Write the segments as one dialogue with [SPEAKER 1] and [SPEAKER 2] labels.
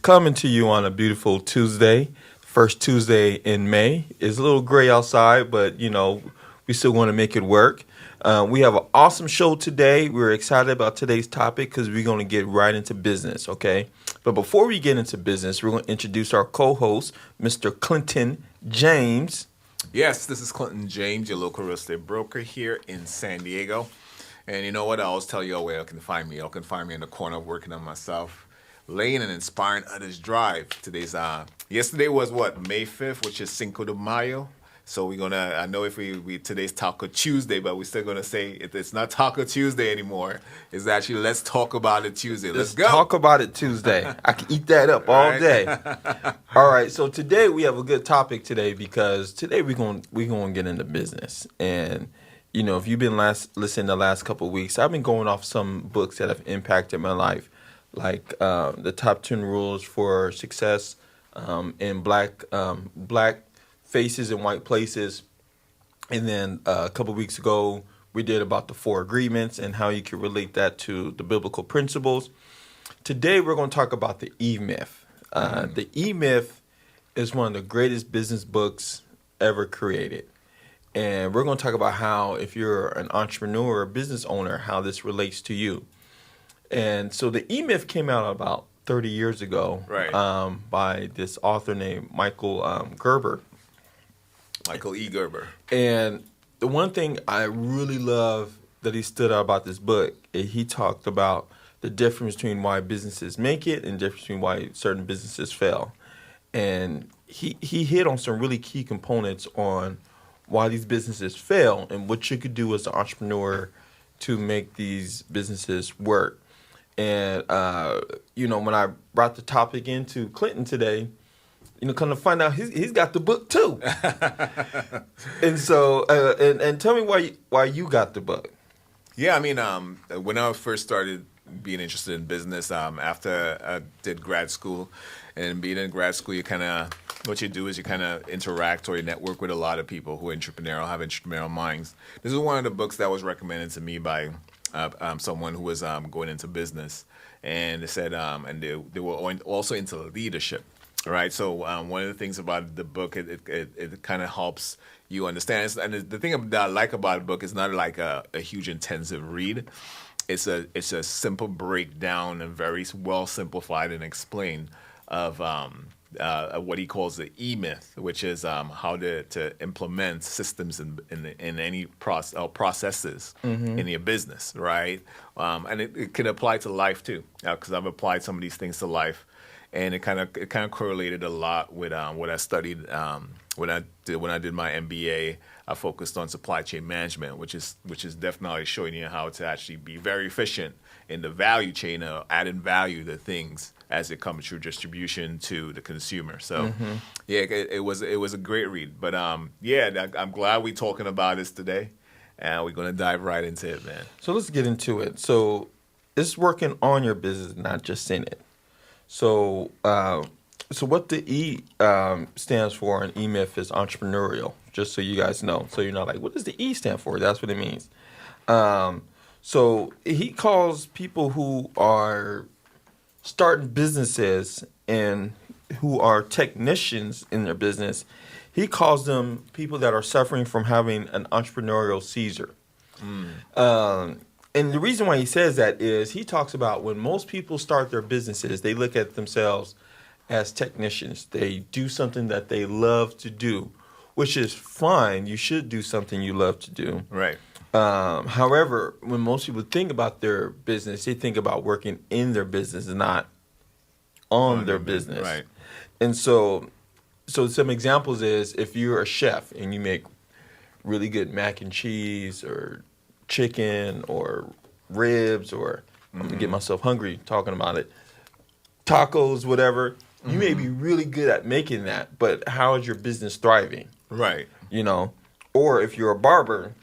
[SPEAKER 1] coming to you on a beautiful Tuesday, first Tuesday in May. It's a little gray outside, but we still want to make it work. We have an awesome show today. We're excited about today's topic because we're going to get right into business, okay? But before we get into business, we're going to introduce our co-host, Mr. Clinton James.
[SPEAKER 2] Yes, this is Clinton James, your local real estate broker here in San Diego. And you know what? I always tell you where you can find me. You can find me in the corner working on myself, laying and inspiring others drive. Yesterday was May 5th, which is Cinco de Mayo. So we're gonna. I know if we today's Taco Tuesday, but we're still gonna say it's not Taco Tuesday anymore. It's actually Let's Talk About It Tuesday. Let's go.
[SPEAKER 1] Talk about it Tuesday. I can eat that up all day. All right. So today we have a good topic today because today we're gonna get into business. And if you've been listening the last couple of weeks, I've been going off some books that have impacted my life, like the top 10 rules for success in black faces in white places. And then a couple of weeks ago, we did about the 4 agreements and how you can relate that to the biblical principles. Today, we're going to talk about the E-Myth. The E-Myth is one of the greatest business books ever created. And we're going to talk about how, if you're an entrepreneur or a business owner, how this relates to you. And so the E-Myth came out about 30 years ago,
[SPEAKER 2] right,
[SPEAKER 1] by this author named Michael Gerber.
[SPEAKER 2] Michael E. Gerber.
[SPEAKER 1] And the one thing I really love that he stood out about this book, he talked about the difference between why businesses make it and the difference between why certain businesses fail. And he hit on some really key components on why these businesses fail and what you could do as an entrepreneur to make these businesses work. And, when I brought the topic into Clinton today, come to find out he's got the book too. And so, and tell me why you got the book.
[SPEAKER 2] Yeah, I mean, when I first started being interested in business, after I did grad school, and being in grad school, what you do is you kind of interact or you network with a lot of people who are entrepreneurial, have entrepreneurial minds. This is one of the books that was recommended to me by someone who was going into business, and they said, and they were also into leadership. Right, so one of the things about the book, it kind of helps you understand. And the thing that I like about the book is not like a huge intensive read. It's a simple breakdown and very well simplified and explained of what he calls the E-Myth, which is how to implement systems in any processes in your business, right? And it can apply to life too, because I've applied some of these things to life. And it kind of correlated a lot with what I studied when I did my MBA. I focused on supply chain management, which is definitely showing you how to actually be very efficient in the value chain of adding value to things as it comes through distribution to the consumer. So yeah, it was a great read. But I'm glad we're talking about this today, and we're gonna dive right into it, man.
[SPEAKER 1] So let's get into it. So it's working on your business, not just in it. So, what the E stands for in E-Myth is entrepreneurial, just so you guys know. So you're not like, what does the E stand for? That's what it means. So he calls people who are starting businesses and who are technicians in their business, he calls them people that are suffering from having an entrepreneurial seizure. And the reason why he says that is he talks about when most people start their businesses, they look at themselves as technicians. They do something that they love to do, which is fine. You should do something you love to do.
[SPEAKER 2] Right.
[SPEAKER 1] However, when most people think about their business, they think about working in their business and not on their business.
[SPEAKER 2] Right.
[SPEAKER 1] And so some examples is if you're a chef and you make really good mac and cheese or chicken or ribs or I'm gonna get myself hungry talking about it, tacos, whatever. You may be really good at making that, but how is your business thriving?
[SPEAKER 2] Right.
[SPEAKER 1] Or if you're a barber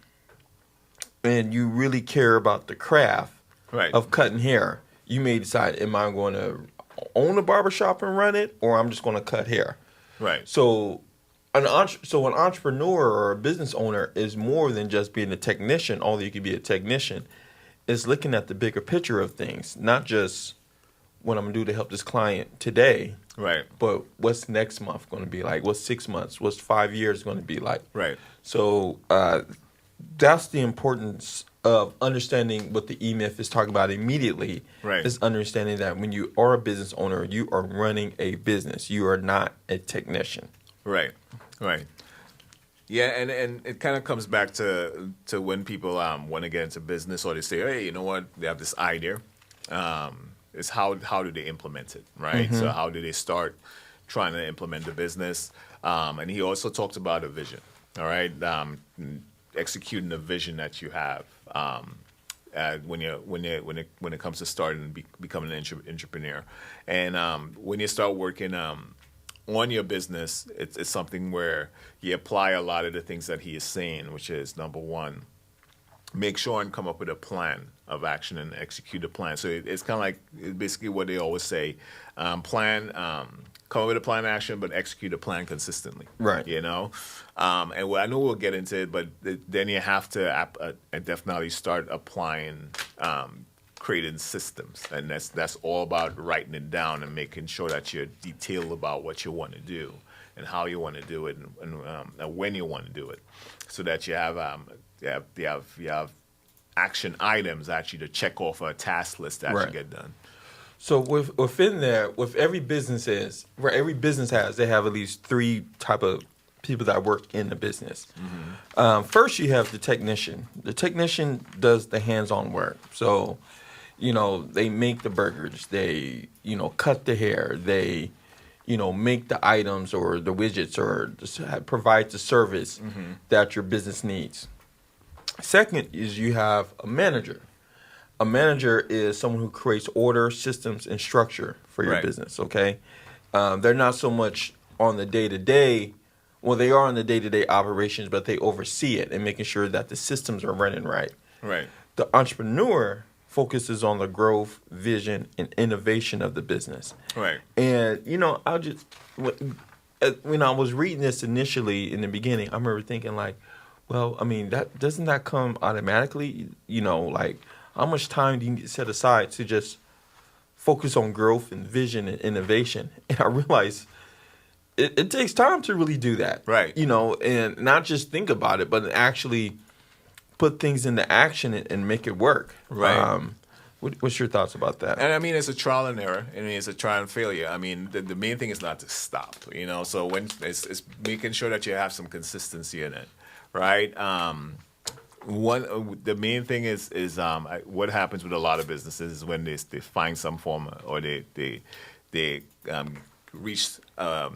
[SPEAKER 1] and you really care about the craft of cutting hair, you may decide, am I going to own a barbershop and run it, or I'm just going to cut hair?
[SPEAKER 2] Right.
[SPEAKER 1] So an entrepreneur or a business owner is more than just being a technician, although you could be a technician. It's looking at the bigger picture of things, not just what I'm gonna do to help this client today.
[SPEAKER 2] Right.
[SPEAKER 1] But what's next month going to be like? What's 6 months? What's 5 years going to be like?
[SPEAKER 2] Right.
[SPEAKER 1] So that's the importance of understanding what the E-Myth is talking about immediately.
[SPEAKER 2] Right.
[SPEAKER 1] Is understanding that when you are a business owner, you are running a business. You are not a technician.
[SPEAKER 2] Right. Right. Yeah, and it kind of comes back to when people want to get into business, or they say, hey, you know what, they have this idea. Is how do they implement it, right? So how do they start trying to implement the business? And he also talked about a vision, all right? Executing the vision that you have when it comes to starting and becoming an entrepreneur. And when you start working on your business, it's something where you apply a lot of the things that he is saying, which is, number one, make sure and come up with a plan of action and execute a plan. So it's kind of like basically what they always say, come up with a plan of action, but execute a plan consistently.
[SPEAKER 1] Right.
[SPEAKER 2] You know? And I know we'll get into it, but then you have to definitely start applying, creating systems. And that's all about writing it down and making sure that you're detailed about what you want to do and how you want to do it and when you want to do it, so that you have action items actually to check off a task list to actually get done.
[SPEAKER 1] So within there, with every business has, they have at least 3 type of people that work in the business. First, you have the technician. The technician does the hands-on work. So, they make the burgers, they, cut the hair, they, make the items or the widgets or provide the service that your business needs. Second is you have a manager. A manager is someone who creates order, systems, and structure for your business, okay? They're not so much on the day-to-day. Well, they are on the day-to-day operations, but they oversee it and making sure that the systems are running right.
[SPEAKER 2] Right.
[SPEAKER 1] The entrepreneur focuses on the growth, vision, and innovation of the business.
[SPEAKER 2] Right.
[SPEAKER 1] And, when I was reading this initially in the beginning, I remember thinking like, well, I mean, doesn't that come automatically? Like, how much time do you need to set aside to just focus on growth and vision and innovation? And I realized it takes time to really do that.
[SPEAKER 2] Right.
[SPEAKER 1] And not just think about it, but actually put things into action and make it work.
[SPEAKER 2] Right.
[SPEAKER 1] What's your thoughts about that?
[SPEAKER 2] And I mean, it's a trial and error. I mean, it's a trial and failure. I mean, the main thing is not to stop, So when it's making sure that you have some consistency in it. Right. The main thing is what happens with a lot of businesses is when they find some form or they reach or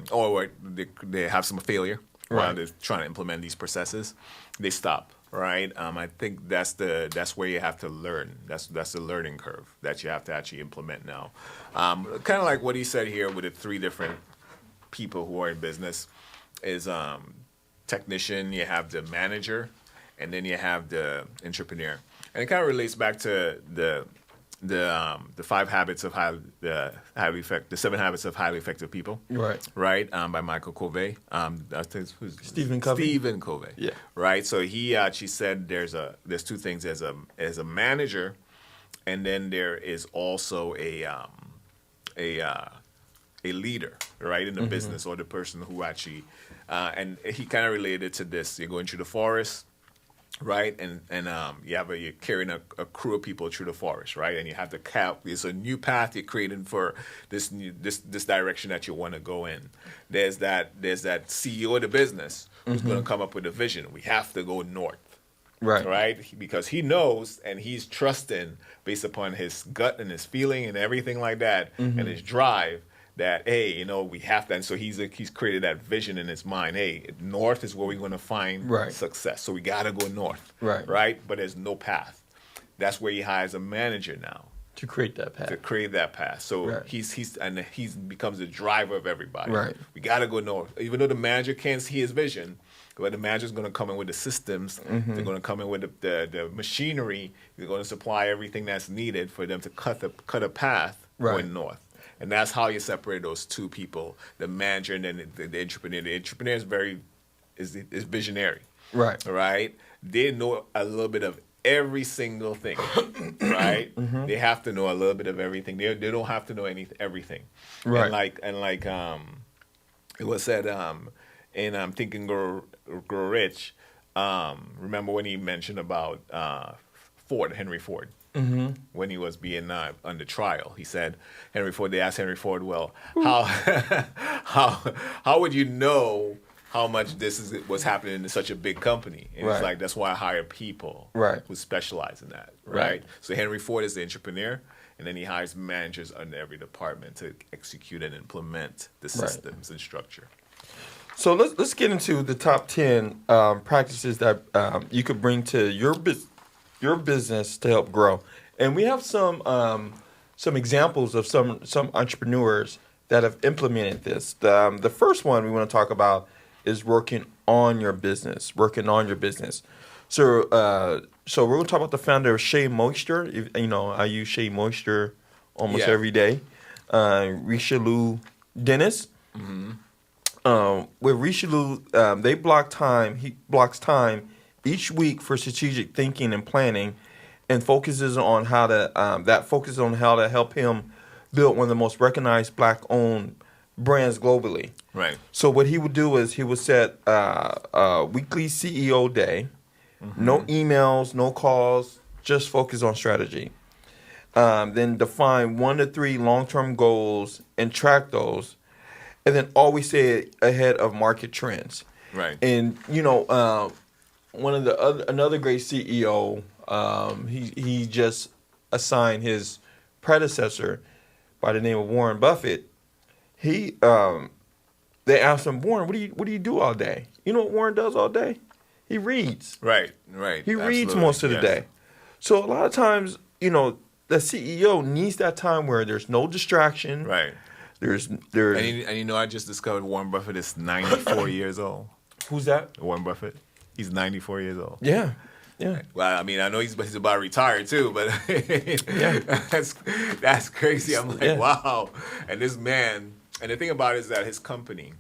[SPEAKER 2] they have some failure while they're trying to implement these processes, they stop. Right. I think that's where you have to learn. That's the learning curve that you have to actually implement now. Kind of like what he said here with the 3 different people who are in business is technician, you have the manager, and then you have the entrepreneur. And it kind of relates back to the 7 habits of highly effective people. Right. By Michael Covey. I think who's
[SPEAKER 1] Stephen Covey.
[SPEAKER 2] Stephen Covey.
[SPEAKER 1] Yeah.
[SPEAKER 2] Right. So he actually said there's 2 things as a manager, and then there is also a leader, right, in the business, or the person who actually and he kind of related to this. You're going through the forest, right, and you're carrying a crew of people through the forest, right, and you have to it's a new path you're creating for this direction that you want to go in. There's that CEO of the business who's going to come up with a vision. We have to go north. Right, because he knows and he's trusting based upon his gut and his feeling and everything like that, and his drive, that, hey, we have to. And so he's created that vision in his mind. Hey, north is where we're going to find success. So we got to go north. Right. But there's no path. That's where he hires a manager now
[SPEAKER 1] to create that path.
[SPEAKER 2] So he becomes the driver of everybody.
[SPEAKER 1] Right.
[SPEAKER 2] We got to go north. Even though the manager can't see his vision, but the manager's going to come in with the systems. They're going to come in with the machinery. They're going to supply everything that's needed for them to cut a path going north. And that's how you separate those 2 people, the manager and then the entrepreneur. The entrepreneur is visionary. Right. They know a little bit of every single thing, right? They have to know a little bit of everything. They don't have to know everything.
[SPEAKER 1] Right.
[SPEAKER 2] And it was said in Think and Grow Rich. Remember when he mentioned about Henry Ford, when he was being under trial? He said, they asked Henry Ford, well, how how would you know how much what's happening in such a big company? And it's like, that's why I hire people who specialize in that, right? So Henry Ford is the entrepreneur, and then he hires managers under every department to execute and implement the systems and structure.
[SPEAKER 1] So let's get into the top 10 practices that you could bring to your business to help grow. And we have some examples of some entrepreneurs that have implemented this. The first one we want to talk about is working on your business. So we're going to talk about the founder of Shea Moisture. I use Shea Moisture almost every day. Richelieu Dennis. With Richelieu, they block time. He blocks time each week for strategic thinking and planning, and focuses on how to help him build one of the most recognized Black-owned brands globally.
[SPEAKER 2] Right.
[SPEAKER 1] So what he would do is he would set a weekly CEO day, no emails, no calls, just focus on strategy. Then define 1 to 3 long-term goals and track those. And then always stay ahead of market trends.
[SPEAKER 2] Right.
[SPEAKER 1] And another great CEO, he just assigned his predecessor by the name of Warren Buffett. They asked him, Warren, what do you do all day? You know what Warren does all day? He reads.
[SPEAKER 2] Right.
[SPEAKER 1] He reads most of the day. So a lot of times, the CEO needs that time where there's no distraction.
[SPEAKER 2] Right. And I just discovered Warren Buffett is 94 years old.
[SPEAKER 1] Who's that?
[SPEAKER 2] Warren Buffett. He's 94 years old.
[SPEAKER 1] Yeah.
[SPEAKER 2] Well, I mean, I know he's about to retire too, but that's crazy. I'm like, wow. And this man, and the thing about it is that his company,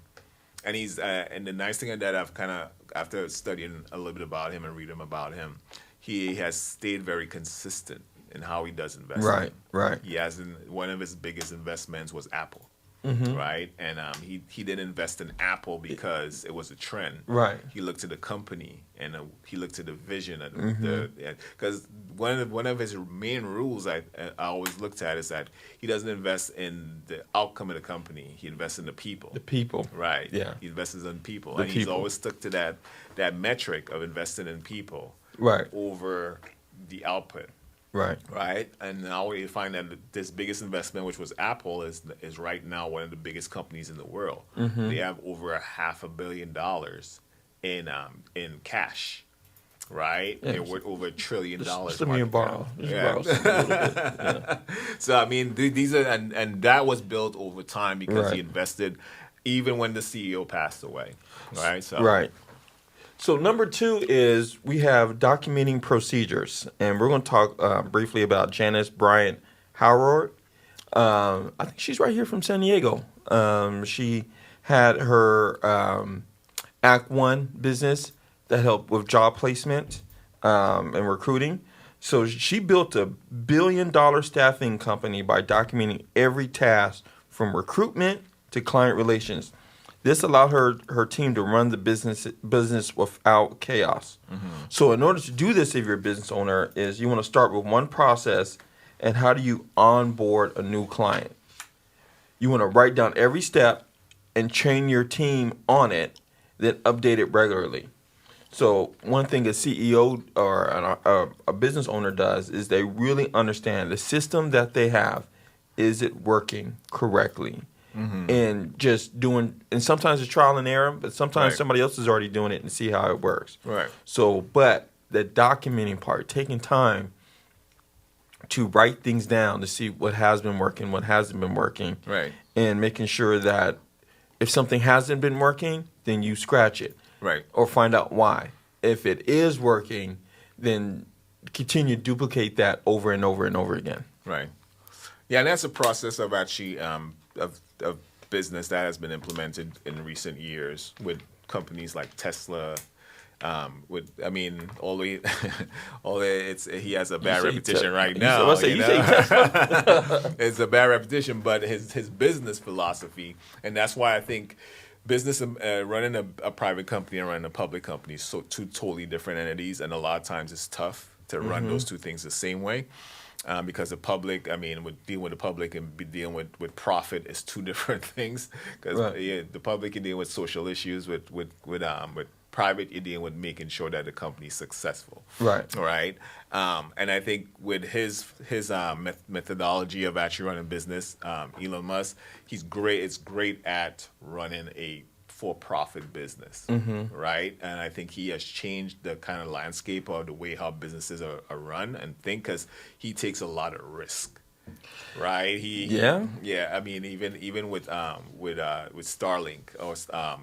[SPEAKER 2] and the nice thing that I've kind of, after studying a little bit about him and reading about him, he has stayed very consistent in how he does investment.
[SPEAKER 1] Right.
[SPEAKER 2] He one of his biggest investments was Apple. Right, and he didn't invest in Apple because it was a trend.
[SPEAKER 1] Right,
[SPEAKER 2] he looked at the company and he looked at the vision of because one of his main rules I always looked at is that he doesn't invest in the outcome of the company. He invests in the people. Right.
[SPEAKER 1] Yeah.
[SPEAKER 2] He invests in people, he's always stuck to that metric of investing in people.
[SPEAKER 1] Right.
[SPEAKER 2] Over the output. Right. And now we find that this biggest investment, which was Apple, is right now one of the biggest companies in the world. They have over $500 million in cash. Right.
[SPEAKER 1] Yeah,
[SPEAKER 2] they're worth over $1 trillion.
[SPEAKER 1] Just let me borrow. Borrow a little bit. Yeah.
[SPEAKER 2] So I mean, these are and that was built over time because he invested, even when the CEO passed away. Right.
[SPEAKER 1] So number 2 is we have documenting procedures, and we're going to talk briefly about Janice Bryant Howard. I think she's right here from San Diego. She had her Act One business that helped with job placement and recruiting. So she built a $1 billion staffing company by documenting every task from recruitment to client relations. This allowed her team to run the business without chaos. So in order to do this, if you're a business owner, is you want to start with one process, and how do you onboard a new client? You want to write down every step and train your team on it, then update it regularly. So one thing a CEO or a business owner does is they really understand the system that they have. Is it working correctly? And just doing, and sometimes it's trial and error, but sometimes somebody else is already doing it and see how it works.
[SPEAKER 2] Right.
[SPEAKER 1] So, but the documenting part, taking time to write things down to see what has been working, what hasn't been working.
[SPEAKER 2] Right.
[SPEAKER 1] And making sure that if something hasn't been working, then you scratch it.
[SPEAKER 2] Right.
[SPEAKER 1] Or find out why. If it is working, then continue to duplicate that over and over and over again.
[SPEAKER 2] Right. Yeah, and that's a process of actually of business that has been implemented in recent years with companies like Tesla, I mean, he has a bad reputation right
[SPEAKER 1] You
[SPEAKER 2] now.
[SPEAKER 1] say Tesla?
[SPEAKER 2] It's a bad reputation, but his business philosophy, and that's why I think business, running a private company and running a public company is so two totally different entities, and a lot of times it's tough to run those two things the same way. Because the public, I mean, with dealing with the public and dealing with profit is two different things. Because the public, you're dealing with social issues. With private, you're dealing with making sure that the company's successful.
[SPEAKER 1] Right.
[SPEAKER 2] Right. And I think with his methodology of actually running business, Elon Musk, he's great. It's great at running a for-profit business, right? And I think he has changed the kind of landscape of the way how businesses are run and think, because he takes a lot of risk, right? Yeah. I mean, even with Starlink, or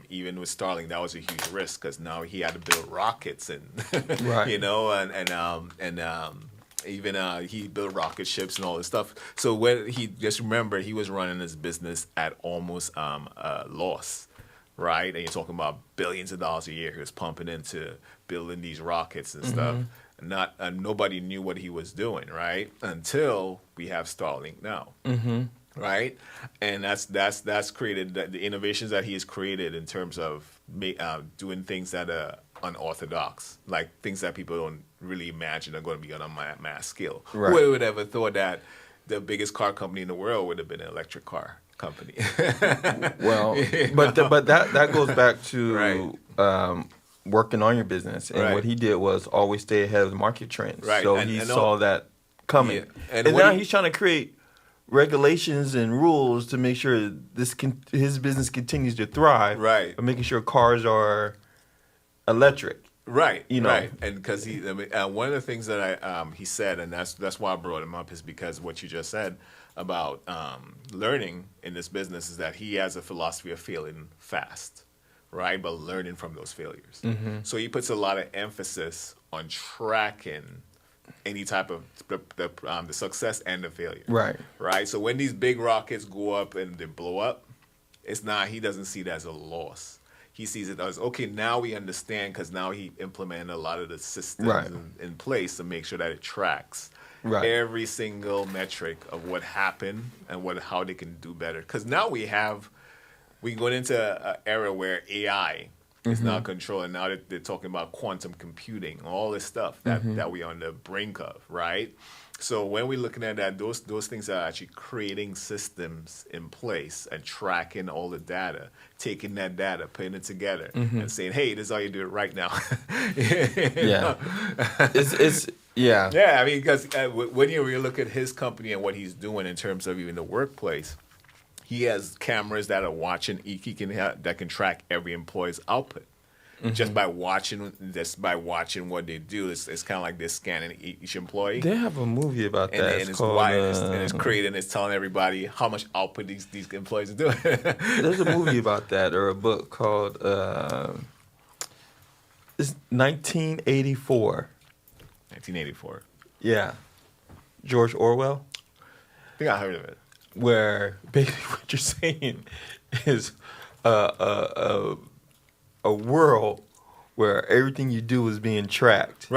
[SPEAKER 2] even with Starlink, that was a huge risk because now he had to build rockets and
[SPEAKER 1] right.
[SPEAKER 2] Even he built rocket ships and all this stuff. So when just remember, he was running his business at almost a loss. Right, and you're talking about billions of dollars a year he was pumping into building these rockets and stuff. And nobody knew what he was doing, right? Until we have Starlink now, right? And that's created the innovations that he has created in terms of doing things that are unorthodox, like things that people don't really imagine are going to be on a mass scale.
[SPEAKER 1] Right.
[SPEAKER 2] Who would ever thought that the biggest car company in the world would have been an electric car company?
[SPEAKER 1] Well, but that goes back to working on your business, and what he did was always stay ahead of the market trends.
[SPEAKER 2] Right.
[SPEAKER 1] So he saw that coming, and now he's trying to create regulations and rules to make sure his business continues to thrive.
[SPEAKER 2] Right.
[SPEAKER 1] By making sure cars are electric.
[SPEAKER 2] Right,
[SPEAKER 1] you know,
[SPEAKER 2] right, and because one of the things that he said, and that's why I brought him up, is because what you just said about learning in this business is that he has a philosophy of failing fast, right, but learning from those failures. So he puts a lot of emphasis on tracking any type of the success and the failure. Right. So when these big rockets go up and they blow up, he doesn't see it as a loss. He sees it as, okay, now we understand, because now he implemented a lot of the systems in place to make sure that it tracks every single metric of what happened and how they can do better. Because now we're going into an era where AI is now controlling. Now they're talking about quantum computing, all this stuff that we're on the brink of, right? So when we're looking at that, those things are actually creating systems in place and tracking all the data, taking that data, putting it together, and saying, "Hey, this is how you do it right now." Yeah. I mean, because when you look at his company and what he's doing in terms of even the workplace, he has cameras that are watching. That can track every employee's output. Just by watching what they do, it's kind of like they're scanning each employee.
[SPEAKER 1] They have a movie about that.
[SPEAKER 2] And it's called, it's telling everybody how much output these employees are doing.
[SPEAKER 1] There's a movie about that, or a book called it's 1984.
[SPEAKER 2] 1984.
[SPEAKER 1] Yeah, George Orwell.
[SPEAKER 2] I think I heard of it.
[SPEAKER 1] Where basically what you're saying is a world where everything you do is being tracked,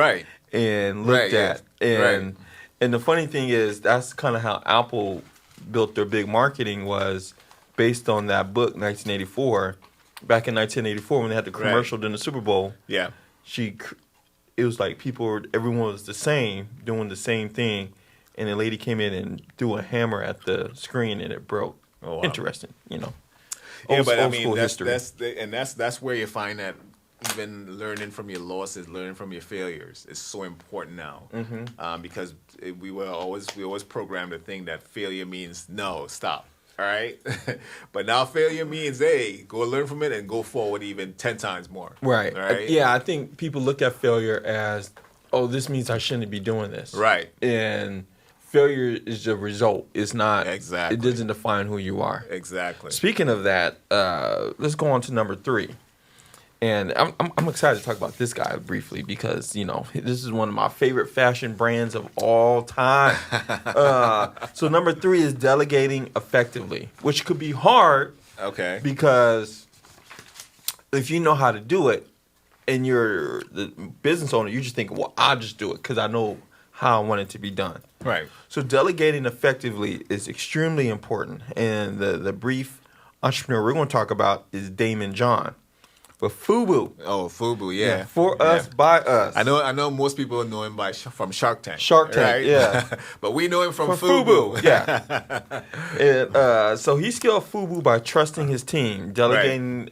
[SPEAKER 1] and looked at, and the funny thing is that's kind of how Apple built their big marketing, was based on that book 1984. Back in 1984, when they had the commercial during the Super Bowl, it was like everyone was the same, doing the same thing, and the lady came in and threw a hammer at the screen and it broke. Oh, wow. Interesting,
[SPEAKER 2] But I mean, that's where you find that even learning from your losses, learning from your failures is so important now. Because we always programmed to think that failure means no, stop. All right, but now failure means, hey, go learn from it and go forward even 10 times more.
[SPEAKER 1] Right. Yeah, I think people look at failure as, oh, this means I shouldn't be doing this.
[SPEAKER 2] Right.
[SPEAKER 1] And failure is the result. It's not.
[SPEAKER 2] Exactly.
[SPEAKER 1] It doesn't define who you are.
[SPEAKER 2] Exactly.
[SPEAKER 1] Speaking of that, let's go on to number 3. And I'm excited to talk about this guy briefly because, this is one of my favorite fashion brands of all time. So number 3 is delegating effectively, which could be hard.
[SPEAKER 2] Okay.
[SPEAKER 1] Because if you know how to do it, and you're the business owner, you just think, well, I'll just do it because I know how I want it to be done.
[SPEAKER 2] Right.
[SPEAKER 1] So delegating effectively is extremely important. And the brief entrepreneur we're going to talk about is Damon John. But FUBU.
[SPEAKER 2] Oh, FUBU, yeah.
[SPEAKER 1] For us, by us.
[SPEAKER 2] I know most people know him from Shark Tank.
[SPEAKER 1] Shark Tank,
[SPEAKER 2] right?
[SPEAKER 1] yeah.
[SPEAKER 2] But we know him from
[SPEAKER 1] FUBU.
[SPEAKER 2] FUBU.
[SPEAKER 1] Yeah. And so he scaled FUBU by trusting his team, delegating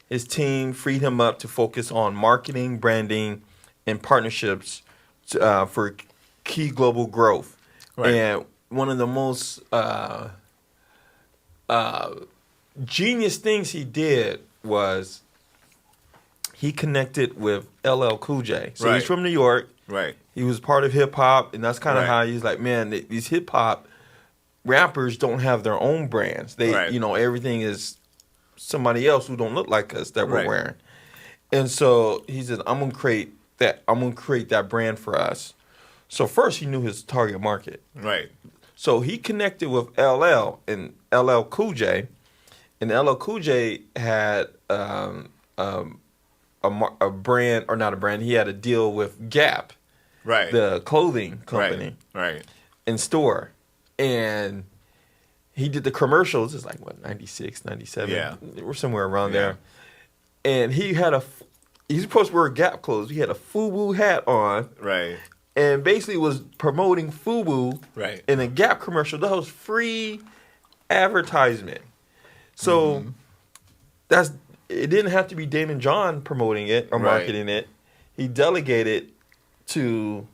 [SPEAKER 1] his team, freed him up to focus on marketing, branding, and partnerships for key global growth. Right. And one of the most genius things he did was he connected with LL Cool J. So he's from New York.
[SPEAKER 2] Right.
[SPEAKER 1] He was part of hip hop, and that's kind of how he's like, man, these hip hop rappers don't have their own brands. They, everything is somebody else who don't look like us that we're wearing. And so he said, I'm gonna create that brand for us. So first he knew his target market.
[SPEAKER 2] Right.
[SPEAKER 1] So he connected with LL and LL Cool J. And LL Cool J had a brand, or not a brand, he had a deal with Gap, the clothing company, in store. And he did the commercials, it's like, 96, 97? Yeah. We're somewhere around there. And he had he's supposed to wear Gap clothes. He had a FUBU hat on. Right. And basically was promoting FUBU in a Gap commercial. That was free advertisement. So it didn't have to be Damon John promoting it or marketing it. He delegated to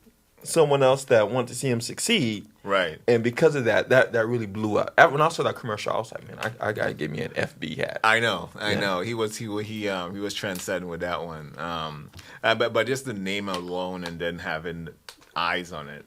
[SPEAKER 1] someone else that wanted to see him succeed. Right. And because of that really blew up. When I saw that commercial, I was like, man, I gotta get me an FB hat.
[SPEAKER 2] I know. He was transcending with that one. But just the name alone and then having eyes on it,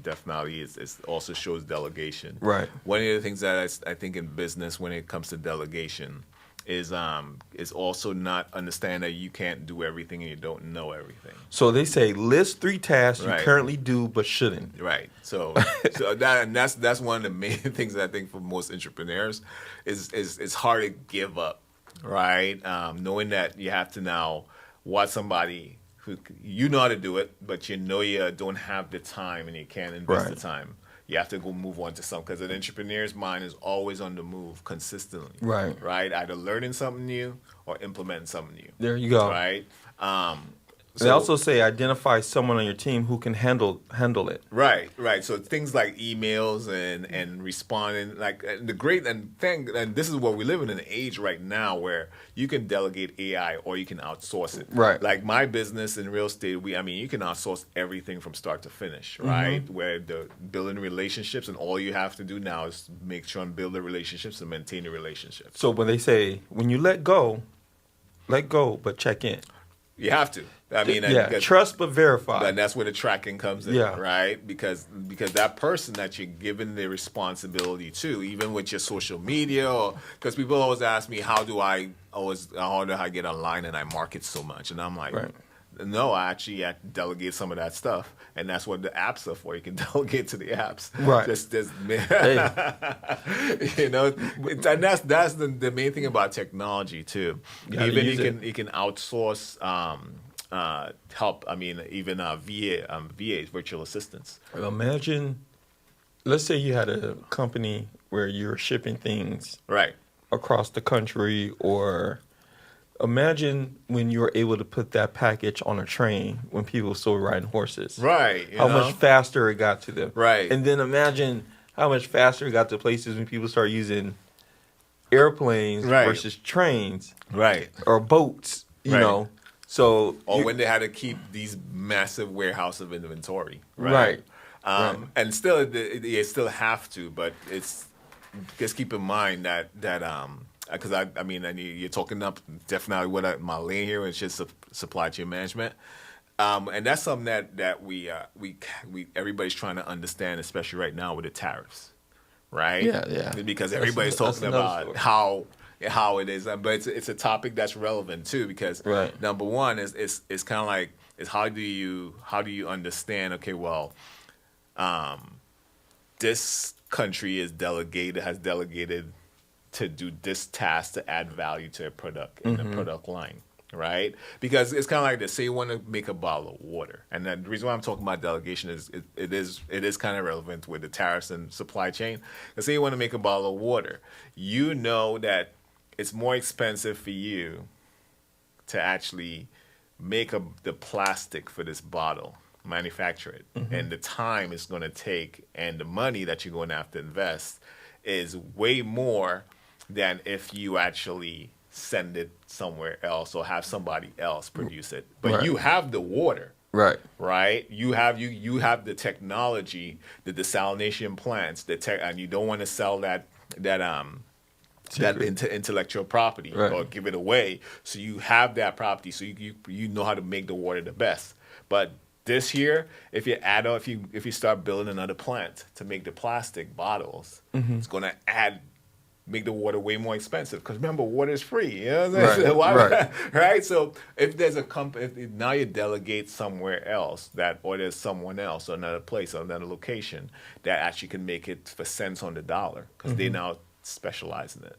[SPEAKER 2] definitely it also shows delegation. Right. One of the things that I think in business when it comes to delegation is also not understand that you can't do everything and you don't know everything.
[SPEAKER 1] So they say list 3 tasks you currently do but shouldn't.
[SPEAKER 2] Right. So that's one of the main things that I think for most entrepreneurs is it's hard to give up. Right. Knowing that you have to now watch somebody who you know how to do it, but you know you don't have the time and you can't invest the time. You have to go move on to something because an entrepreneur's mind is always on the move consistently. Right. Right. Either learning something new or implementing something new.
[SPEAKER 1] There you go.
[SPEAKER 2] Right.
[SPEAKER 1] They also say identify someone on your team who can handle it.
[SPEAKER 2] Right, right. So things like emails and responding, like the great and this is what we live in an age right now where you can delegate AI or you can outsource it. Right. Like my business in real estate, you can outsource everything from start to finish. Right. Mm-hmm. Where the building relationships and all you have to do now is make sure and build the relationships and maintain the relationships.
[SPEAKER 1] So when they say when you let go, but check in.
[SPEAKER 2] You have to.
[SPEAKER 1] Trust but verify.
[SPEAKER 2] And that's where the tracking comes in, right? Because that person that you're giving the responsibility to, even with your social media, because people always ask me, how do I get online and I market so much? And I'm like, no, I delegate some of that stuff, and that's what the apps are for. You can delegate to the apps, right? And that's the main thing about technology too. Even you can outsource help. Even VAs, virtual assistants.
[SPEAKER 1] Imagine, let's say you had a company where you're shipping things across the country, or imagine when you were able to put that package on a train when people were still riding horses. Right. How much faster it got to them. Right. And then imagine how much faster it got to places when people start using airplanes versus trains. Right. Or boats, you know. So
[SPEAKER 2] when they had to keep these massive warehouse of inventory. Right. And still, they still have to, but it's just keep in mind that because you're talking up definitely what my lane here is just supply chain management, and that's something that we everybody's trying to understand, especially right now with the tariffs, right? Yeah. Because everybody's talking about how it is, but it's a topic that's relevant too because number one is it's kind of like how do you understand? Okay, well, this country has delegated to do this task to add value to a product in the product line, right? Because it's kind of like this. Say you want to make a bottle of water, and the reason why I'm talking about delegation is it is kind of relevant with the tariffs and supply chain. Because say you want to make a bottle of water, you know that it's more expensive for you to actually make the plastic for this bottle, manufacture it, and the time it's going to take and the money that you're going to have to invest is way more than if you actually send it somewhere else or have somebody else produce it. But you have the water. Right. You have the technology, the desalination plants, and you don't want to sell that intellectual property or give it away. So you have that property, so you know how to make the water the best. But this year, if you start building another plant to make the plastic bottles, it's going to make the water way more expensive. Because remember, water is free. You know what I'm saying? Right. So if there's a company, if now you delegate somewhere else or there's someone else or another place or another location that actually can make it for cents on the dollar because they now specialize in it.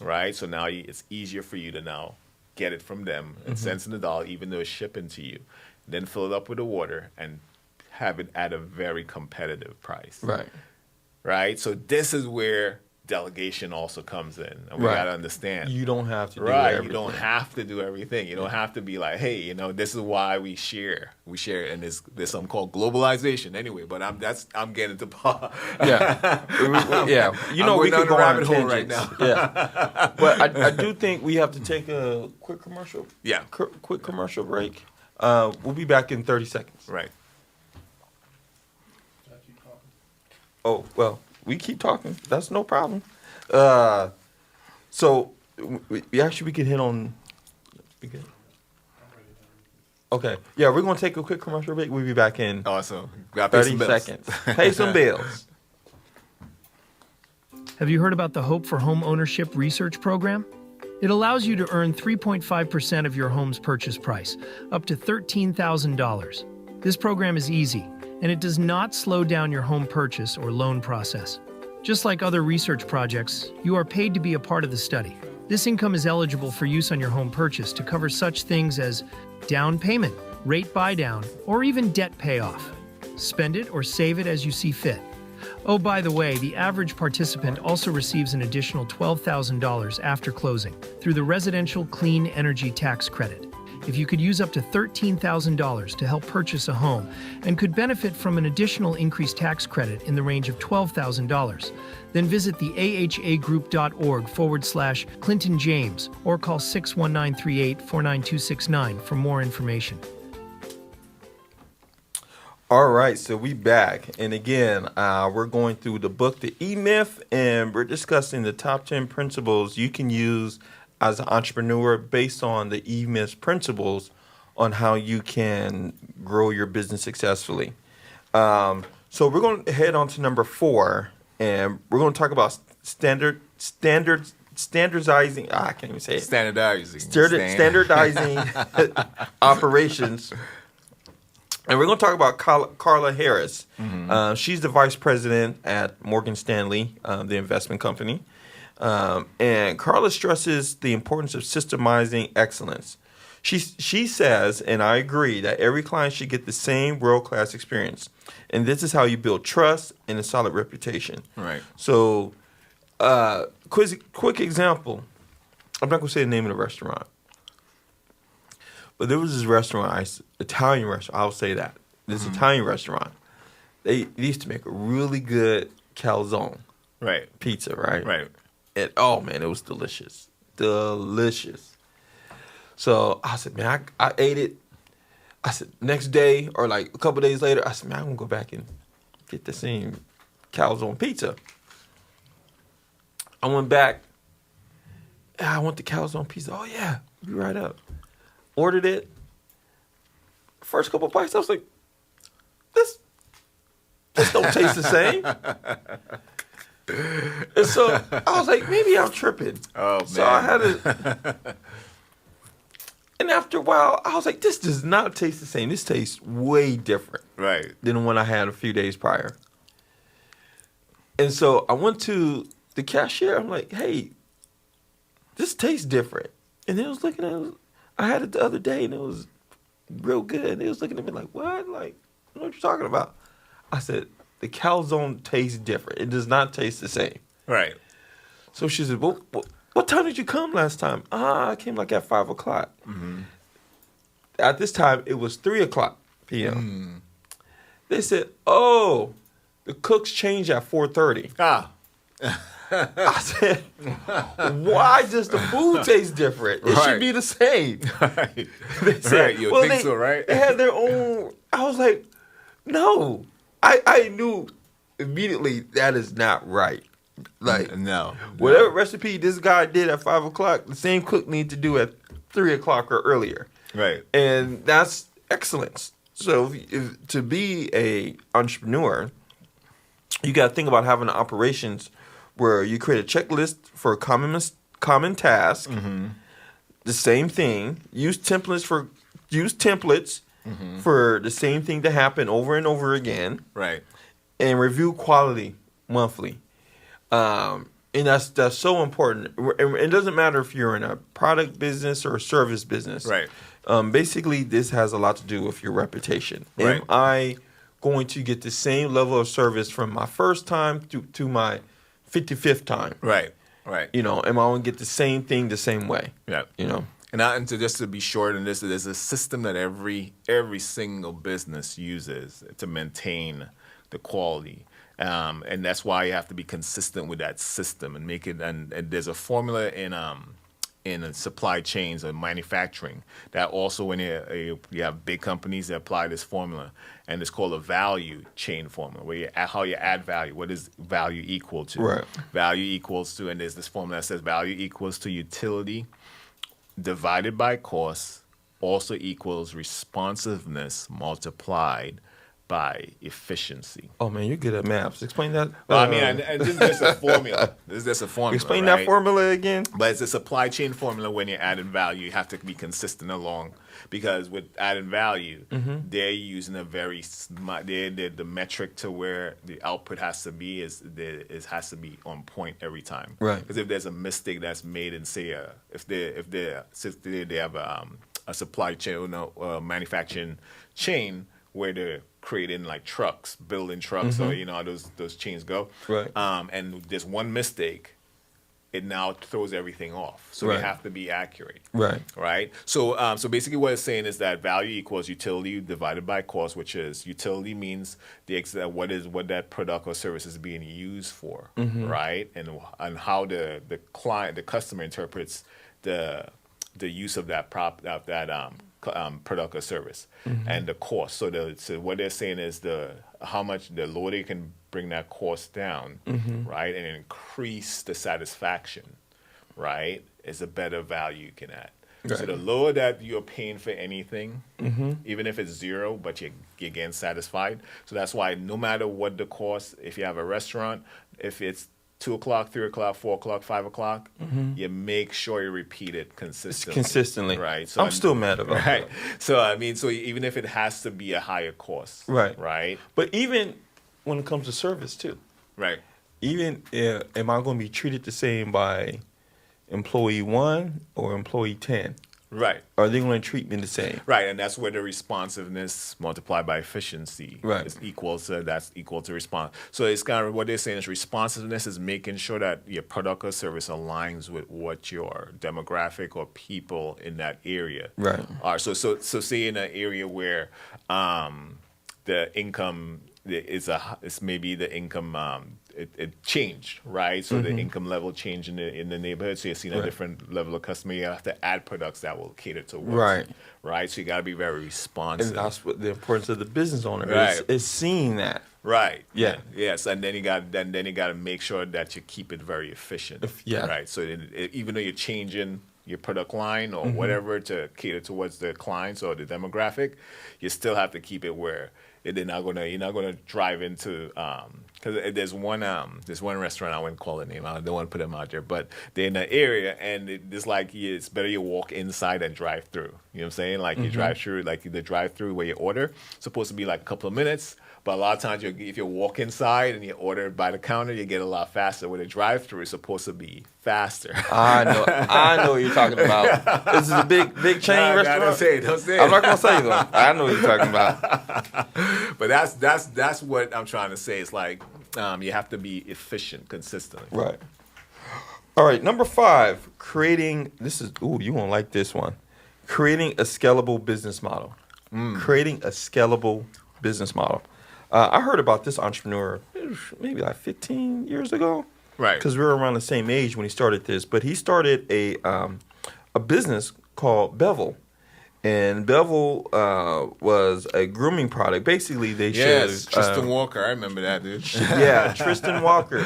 [SPEAKER 2] Right. So now it's easier for you to now get it from them and cents on the dollar, even though it's shipping to you. Then fill it up with the water and have it at a very competitive price. Right. So this is where delegation also comes in. And we got to understand.
[SPEAKER 1] You don't have to do everything.
[SPEAKER 2] You don't have to do everything. You don't have to be like, hey, this is why we share. We share, and there's something called globalization anyway, but I'm getting to
[SPEAKER 1] we could go on
[SPEAKER 2] hole right now.
[SPEAKER 1] But I do think we have to take a quick commercial. Quick commercial break. We'll be back in 30 seconds.
[SPEAKER 2] Right.
[SPEAKER 1] Oh, well, we keep talking. That's no problem. So we can hit on. Okay. Yeah, we're going to take a quick commercial break. We'll be back in
[SPEAKER 2] awesome.
[SPEAKER 1] 30 seconds. Pay some bills.
[SPEAKER 3] Have you heard about the Hope for Home Ownership Research Program? It allows you to earn 3.5% of your home's purchase price, up to $13,000. This program is easy, and it does not slow down your home purchase or loan process. Just like other research projects, you are paid to be a part of the study. This income is eligible for use on your home purchase to cover such things as down payment, rate buy-down, or even debt payoff. Spend it or save it as you see fit. Oh, by the way, the average participant also receives an additional $12,000 after closing through the Residential Clean Energy Tax Credit. If you could use up to $13,000 to help purchase a home and could benefit from an additional increased tax credit in the range of $12,000, then visit the ahagroup.org/Clinton James or call 61938-49269 for more information.
[SPEAKER 1] All right, so we back. And again, we're going through the book, The E-Myth, and we're discussing the top 10 principles you can use as an entrepreneur based on the E-Myth principles on how you can grow your business successfully. So we're going to head on to number 4, and we're going to talk about standardizing. I can't even say it. Standardizing operations. And we're going to talk about Carla Harris. She's the vice president at Morgan Stanley, the investment company. And Carla stresses the importance of systemizing excellence. She says, and I agree, that every client should get the same world-class experience. And this is how you build trust and a solid reputation.
[SPEAKER 2] Right.
[SPEAKER 1] So, quick example. I'm not going to say the name of the restaurant. But there was this restaurant, Italian restaurant, I'll say that. This Italian restaurant. They used to make a really good calzone pizza, right?
[SPEAKER 2] Right.
[SPEAKER 1] And, oh, man, it was delicious. Delicious. So I said, man, I ate it. I said, next day or like a couple days later, I said, man, I'm going to go back and get the same calzone pizza. I went back. I want the calzone pizza. Oh, yeah, be right up. Ordered it. First couple bites, I was like, this don't taste the same. And so I was like, maybe I'm tripping.
[SPEAKER 2] Oh, man.
[SPEAKER 1] So I had to. And after a while, I was like, this does not taste the same. This tastes way different
[SPEAKER 2] than
[SPEAKER 1] the one I had a few days prior. And so I went to the cashier, I'm like, hey, this tastes different. And they was looking at it. I had it the other day, and it was real good. And they was looking at me like, what? Like, I know what you're talking about. I said, the calzone tastes different. It does not taste the same.
[SPEAKER 2] Right.
[SPEAKER 1] So she said, well, what time did you come last time? I came like at 5 o'clock. Mm-hmm. At this time, it was 3 o'clock p.m. They said, oh, the cooks change at 4:30. I said, why does the food taste different? It should be the same.
[SPEAKER 2] Right.
[SPEAKER 1] They said,
[SPEAKER 2] You think so, right?
[SPEAKER 1] They had their own. I was like, no. I knew immediately that is not right. Like,
[SPEAKER 2] no.
[SPEAKER 1] Whatever recipe this guy did at 5 o'clock, the same cook needs to do at 3 o'clock or earlier.
[SPEAKER 2] Right.
[SPEAKER 1] And that's excellence. So if to be a entrepreneur, you got to think about having operations where you create a checklist for a common task. Mm-hmm. The same thing. Use templates for the same thing to happen over and over again.
[SPEAKER 2] Right.
[SPEAKER 1] And review quality monthly. And that's so important. It doesn't matter if you're in a product business or a service business.
[SPEAKER 2] Right.
[SPEAKER 1] Basically, this has a lot to do with your reputation.
[SPEAKER 2] Right.
[SPEAKER 1] Am I going to get the same level of service from my first time to my 55th time?
[SPEAKER 2] Right. Right.
[SPEAKER 1] Am I going to get the same thing the same way?
[SPEAKER 2] Yeah. And just to be short on this, there's a system that every single business uses to maintain the quality. And that's why you have to be consistent with that system and make it. And there's a formula in supply chains and manufacturing that also when you have big companies that apply this formula, and it's called a value chain formula, where how you add value. What is value equal to?
[SPEAKER 1] Right.
[SPEAKER 2] Value equals to, and there's this formula that says value equals to utility divided by cost also equals responsiveness multiplied by efficiency.
[SPEAKER 1] Oh man, you're good at maths. Explain that.
[SPEAKER 2] Well, this is just a formula. This is just a formula.
[SPEAKER 1] Explain
[SPEAKER 2] right?
[SPEAKER 1] that formula again.
[SPEAKER 2] But it's a supply chain formula. When you're adding value, you have to be consistent along, because with adding value, they're using a very smart. The metric to where the output has to be has to be on point every time.
[SPEAKER 1] Right.
[SPEAKER 2] Because if there's a mistake that's made in, say, if they have a supply chain, manufacturing chain where they're creating like trucks, building trucks, or those chains go.
[SPEAKER 1] Right.
[SPEAKER 2] And there's one mistake, it now throws everything off. So
[SPEAKER 1] Right.
[SPEAKER 2] they have to be accurate.
[SPEAKER 1] Right.
[SPEAKER 2] Right. So basically what it's saying is that value equals utility divided by cost, which is utility means what that product or service is being used for, right? And how the client, the customer interprets the use of that product or service, and the cost. So what they're saying is how much the lower they can bring that cost down, right, and increase the satisfaction, right, is a better value you can add. Right. So the lower that you're paying for anything, even if it's zero, but you're getting satisfied. So that's why no matter what the cost, if you have a restaurant, if it's 2 o'clock, 3 o'clock, 4 o'clock, 5 o'clock, you make sure you repeat it consistently. Right. So
[SPEAKER 1] I'm still mad about
[SPEAKER 2] right.
[SPEAKER 1] that.
[SPEAKER 2] So even if it has to be a higher cost.
[SPEAKER 1] Right.
[SPEAKER 2] Right.
[SPEAKER 1] But even when it comes to service too.
[SPEAKER 2] Right.
[SPEAKER 1] Even am I going to be treated the same by employee 1 or employee 10?
[SPEAKER 2] Right.
[SPEAKER 1] Are they going to treat me the same?
[SPEAKER 2] Right, and that's where the responsiveness multiplied by efficiency is equal to response. So it's kind of what they're saying is responsiveness is making sure that your product or service aligns with what your demographic or people in that area are. So say in an area where the income it's maybe the income it changed, right? So the income level changed in the neighborhood. So you're seeing a different level of customer. You have to add products that will cater to what, right? So you got to be very responsive.
[SPEAKER 1] And that's what the importance of the business owner is seeing that.
[SPEAKER 2] Right.
[SPEAKER 1] Yeah.
[SPEAKER 2] Yes. And then you got to make sure that you keep it very efficient. Right. So even though you're changing your product line or whatever to cater towards the clients or the demographic, you still have to keep it where You're not gonna drive into because there's one restaurant, I wouldn't call the name, I don't want to put them out there, but they're in the area, and it's like it's better you walk inside than drive through. You know what I'm saying? Like you drive through, like the drive through where you order, supposed to be like a couple of minutes. But a lot of times, if you walk inside and you order by the counter, you get a lot faster. Where the drive-through is supposed to be faster.
[SPEAKER 1] I know what you're talking about. This is a big chain restaurant.
[SPEAKER 2] Don't say it.
[SPEAKER 1] I'm not gonna say though. I know what you're talking about.
[SPEAKER 2] But that's what I'm trying to say. It's like you have to be efficient consistently.
[SPEAKER 1] Right. All right. Number 5, creating. You won't like this one. Creating a scalable business model. Creating a scalable business model. I heard about this entrepreneur maybe like 15 years ago.
[SPEAKER 2] Right.
[SPEAKER 1] Because we were around the same age when he started this. But he started a business called Bevel. And Bevel was a grooming product. Basically, they showed
[SPEAKER 2] Tristan Walker. I remember that, dude.
[SPEAKER 1] Yeah, Tristan Walker.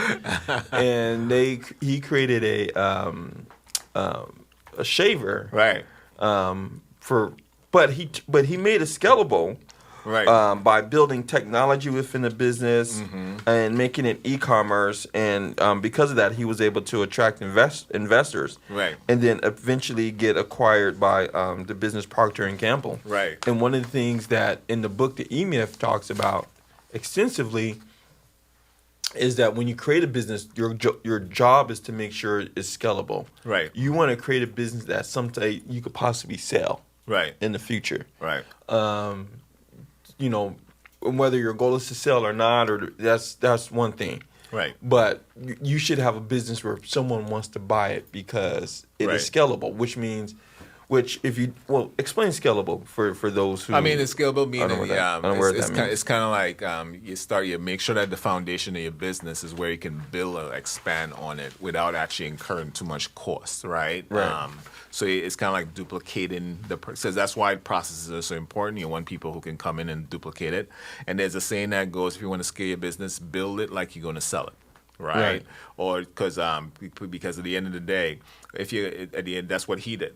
[SPEAKER 1] And he created a shaver.
[SPEAKER 2] Right.
[SPEAKER 1] But he made it scalable.
[SPEAKER 2] Right.
[SPEAKER 1] By building technology within the business and making it e-commerce, and because of that, he was able to attract investors,
[SPEAKER 2] right,
[SPEAKER 1] and then eventually get acquired by the business Procter and Gamble.
[SPEAKER 2] Right.
[SPEAKER 1] And one of the things that in the book, the E-Myth talks about extensively is that when you create a business, your job is to make sure it's scalable.
[SPEAKER 2] Right.
[SPEAKER 1] You want to create a business that someday you could possibly sell.
[SPEAKER 2] Right.
[SPEAKER 1] In the future.
[SPEAKER 2] Right.
[SPEAKER 1] You know, whether your goal is to sell or not, or that's one thing.
[SPEAKER 2] Right.
[SPEAKER 1] But you should have a business where someone wants to buy it because it is scalable, explain scalable for those who.
[SPEAKER 2] I mean, it's scalable meaning
[SPEAKER 1] it's
[SPEAKER 2] kind of like you make sure that the foundation of your business is where you can build or expand on it without actually incurring too much cost, right?
[SPEAKER 1] Right.
[SPEAKER 2] So it's kind of like duplicating so that's why processes are so important. You want people who can come in and duplicate it. And there's a saying that goes, if you want to scale your business, build it like you're going to sell it. Right. Or because at the end of the day, at the end, that's what he did.